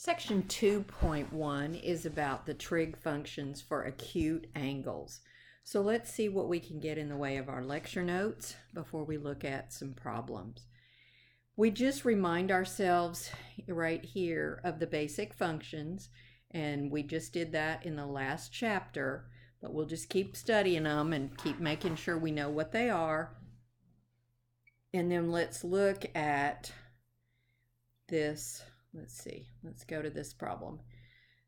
Section 2.1 is about the trig functions for acute angles. So let's see what we can get in the way of our lecture notes before we look at some problems. We just remind ourselves right here of the basic functions, and we just did that in the last chapter, but we'll just keep studying them and keep making sure we know what they are. And then let's look at this. Let's see, let's go to this problem.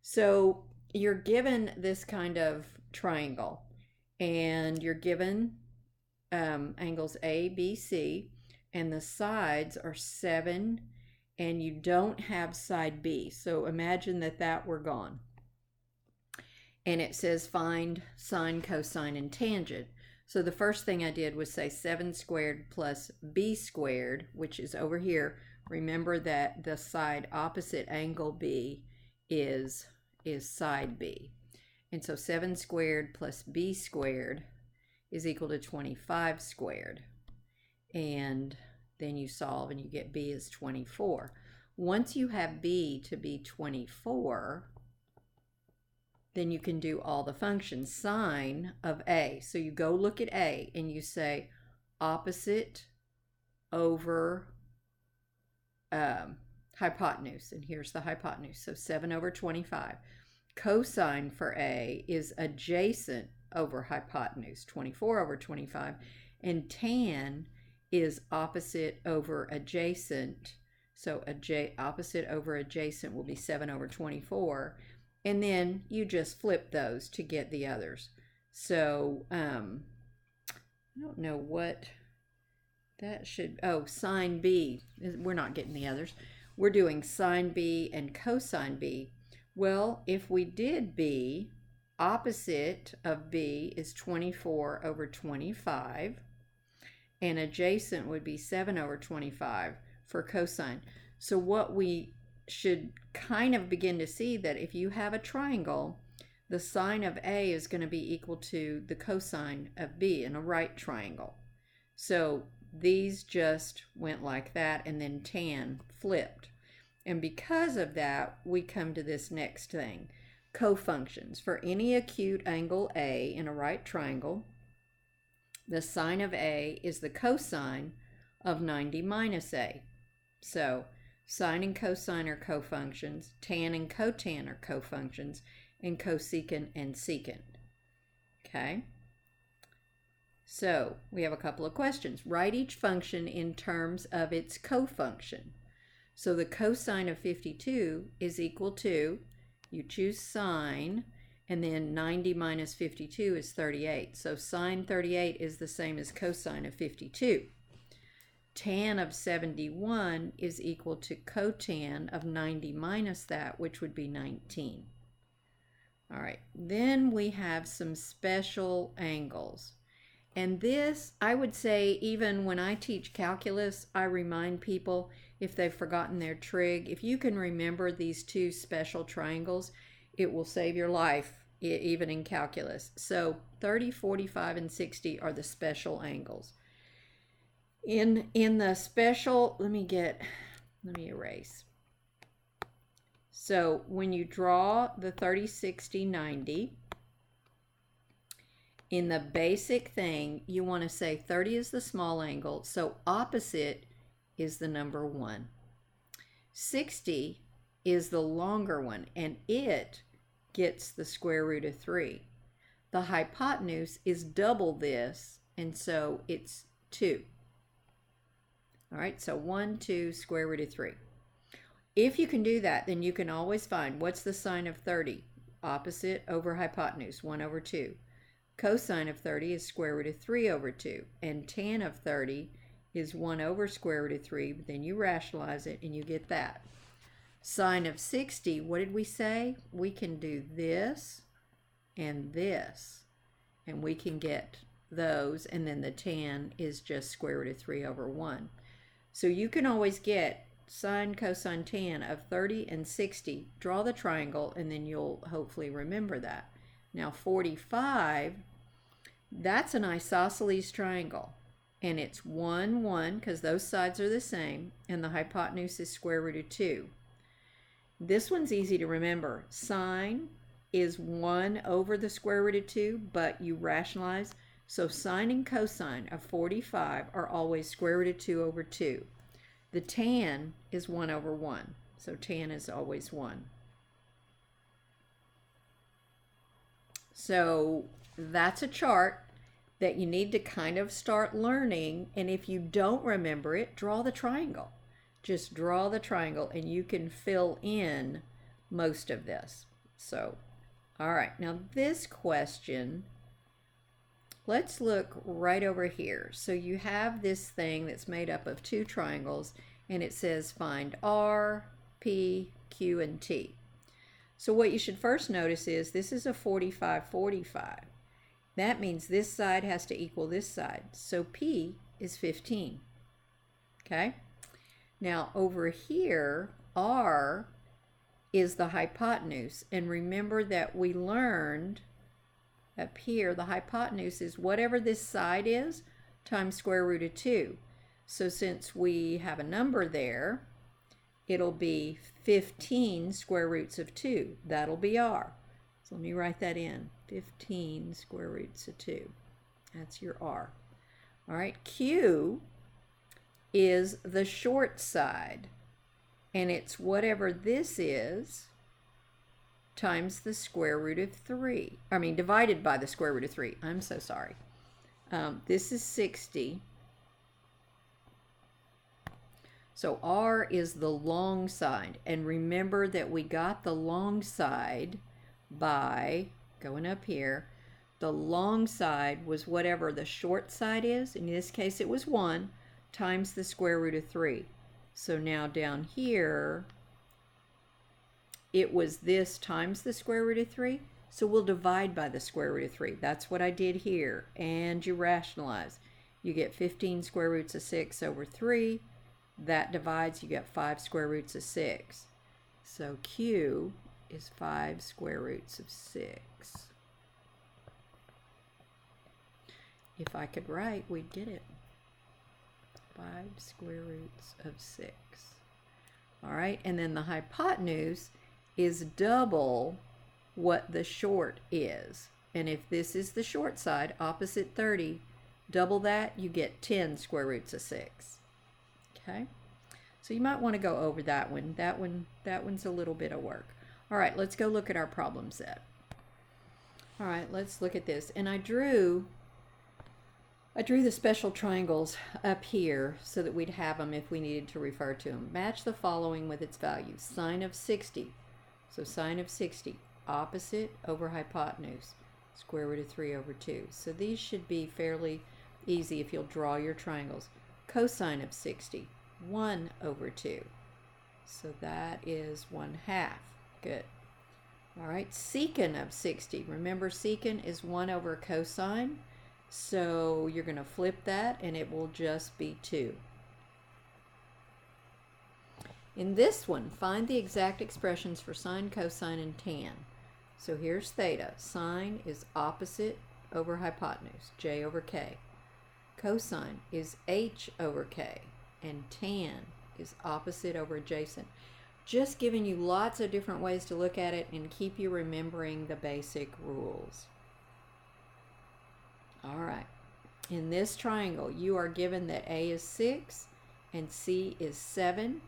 So you're given this kind of triangle, and you're given angles A, B, C, and the sides are 7, and you don't have side B. So imagine that were gone. And it says find sine, cosine, and tangent. So the first thing I did was say 7 squared plus B squared, which is over here. Remember that the side opposite angle B is side B. And so 7 squared plus B squared is equal to 25 squared. And then you solve and you get B is 24. Once you have B to be 24, then you can do all the functions. Sine of A. So you go look at A and you say opposite over hypotenuse, and here's the hypotenuse, so 7 over 25. Cosine for A is adjacent over hypotenuse, 24 over 25, and tan is opposite over adjacent, so opposite over adjacent will be 7 over 24, and then you just flip those to get the others. So I don't know what that should, sine B, we're not getting the others. We're doing sine B and cosine B. Well, if we did B, opposite of B is 24 over 25, and adjacent would be 7 over 25 for cosine. So what we should kind of begin to see that if you have a triangle, the sine of A is going to be equal to the cosine of B in a right triangle. So these just went like that, and then tan flipped. And because of that, we come to this next thing. Cofunctions. For any acute angle A in a right triangle, the sine of A is the cosine of 90 minus A. So sine and cosine are cofunctions, tan and cotan are cofunctions, and cosecant and secant. Okay? So we have a couple of questions. Write each function in terms of its cofunction. So the cosine of 52 is equal to, you choose sine, and then 90 minus 52 is 38. So sine 38 is the same as cosine of 52. Tan of 71 is equal to cotan of 90 minus that, which would be 19. All right, then we have some special angles. And this, I would say, even when I teach calculus, I remind people, if they've forgotten their trig, if you can remember these two special triangles, it will save your life, even in calculus. So 30, 45, and 60 are the special angles. In the special, let me erase. So when you draw the 30, 60, 90, in the basic thing, you want to say 30 is the small angle, so opposite is the number 1. 60 is the longer one, and it gets the square root of 3. The hypotenuse is double this, and so it's 2. All right, so 1, 2, square root of 3. If you can do that, then you can always find what's the sine of 30? Opposite over hypotenuse, 1 over 2. Cosine of 30 is square root of 3 over 2, and tan of 30 is 1 over square root of 3, but then you rationalize it and you get that. Sine of 60, what did we say? We can do this, and we can get those, and then the tan is just square root of 3 over 1. So you can always get sine, cosine, tan of 30 and 60. Draw the triangle, and then you'll hopefully remember that. Now 45, that's an isosceles triangle, and it's 1, 1, because those sides are the same, and the hypotenuse is square root of 2. This one's easy to remember. Sine is 1 over the square root of 2, but you rationalize. So sine and cosine of 45 are always square root of 2 over 2. The tan is 1 over 1. So tan is always 1. So that's a chart that you need to kind of start learning. And if you don't remember it, draw the triangle. Just draw the triangle and you can fill in most of this. So, all right, now this question, let's look right over here. So you have this thing that's made up of two triangles and it says find R, P, Q, and T. So what you should first notice is this is a 45-45. That means this side has to equal this side. So P is 15. Okay? Now over here, R is the hypotenuse. And remember that we learned up here, the hypotenuse is whatever this side is times square root of 2. So since we have a number there, it'll be 15 square roots of 2. That'll be R. So let me write that in. 15 square roots of 2. That's your R. All right, Q is the short side. And it's whatever this is times the square root of 3. I mean, divided by the square root of 3. I'm so sorry. This is 60. So R is the long side. And remember that we got the long side by going up here. The long side was whatever the short side is. In this case, it was 1 times the square root of 3. So now down here, it was this times the square root of 3. So we'll divide by the square root of 3. That's what I did here. And you rationalize. You get 15 square roots of 6 over 3. That divides, you get 5 square roots of 6. So Q is 5 square roots of 6. If I could write, we'd get it. 5 square roots of 6. All right, and then the hypotenuse is double what the short is. And if this is the short side, opposite 30, double that, you get 10 square roots of 6. Okay, so you might want to go over that one. That one's a little bit of work. All right, let's go look at our problem set. All right, let's look at this. And I drew the special triangles up here so that we'd have them if we needed to refer to them. Match the following with its values. Sine of 60. So sine of 60, opposite over hypotenuse, square root of 3 over 2. So these should be fairly easy if you'll draw your triangles. Cosine of 60, 1 over 2. So that is 1/2. Good. All right, secant of 60. Remember, secant is 1 over cosine. So you're going to flip that and it will just be 2. In this one, find the exact expressions for sine, cosine, and tan. So here's theta. Sine is opposite over hypotenuse, j over k. Cosine is h over k. And tan is opposite over adjacent. Just giving you lots of different ways to look at it and keep you remembering the basic rules. All right, in this triangle, you are given that A is 6 and C is 7.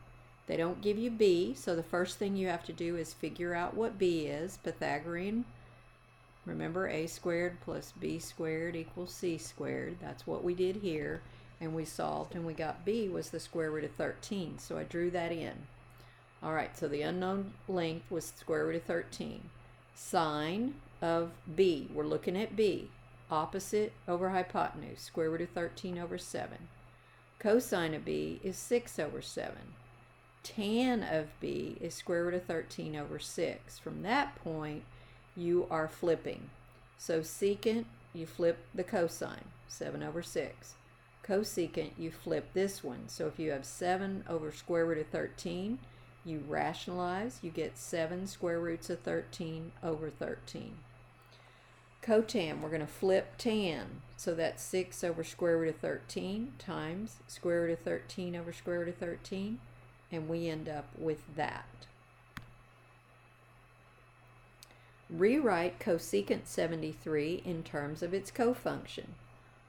They don't give you B, so the first thing you have to do is figure out what B is. Pythagorean, remember A squared plus B squared equals C squared. That's what we did here, and we solved, and we got B was the square root of 13, so I drew that in. All right, so the unknown length was square root of 13. Sine of B, we're looking at B. Opposite over hypotenuse, square root of 13 over 7. Cosine of B is 6 over 7. Tan of B is square root of 13 over 6. From that point, you are flipping. So secant, you flip the cosine, 7 over 6. Cosecant, you flip this one. So if you have 7 over square root of 13, you rationalize, you get 7 square roots of 13 over 13. Cotan, we're going to flip tan. So that's 6 over square root of 13 times square root of 13 over square root of 13. And we end up with that. Rewrite cosecant 73 in terms of its cofunction.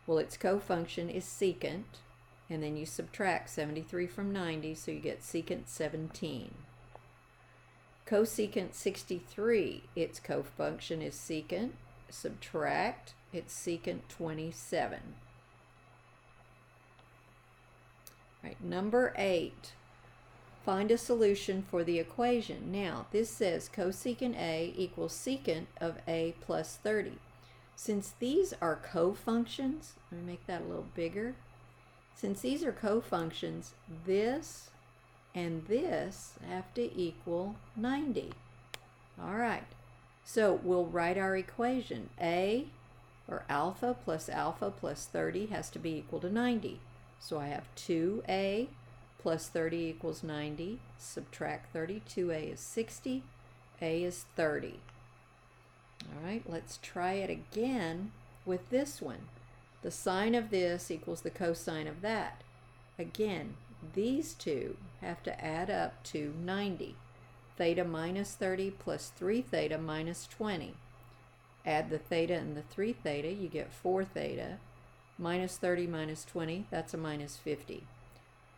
Well, its cofunction is secant, and then you subtract 73 from 90, so you get secant 17. Cosecant 63, its cofunction is secant, subtract, it's secant 27. Right, number 8. Find a solution for the equation. Now, this says cosecant A equals secant of A plus 30. Since these are cofunctions, let me make that a little bigger. Since these are cofunctions, this and this have to equal 90. All right, so we'll write our equation. A, or alpha plus 30 has to be equal to 90. So I have 2A plus 30 equals 90. Subtract 30. 2A is 60. A is 30. All right, let's try it again with this one. The sine of this equals the cosine of that. Again, these two have to add up to 90. Theta minus 30 plus 3 theta minus 20. Add the theta and the 3 theta, you get 4 theta. Minus 30 minus 20, that's a minus 50.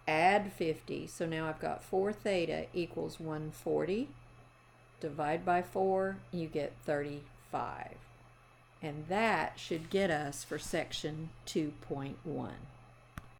Add 50, so now I've got 4 theta equals 140. Divide by 4, you get 35. And that should get us for section 2.1.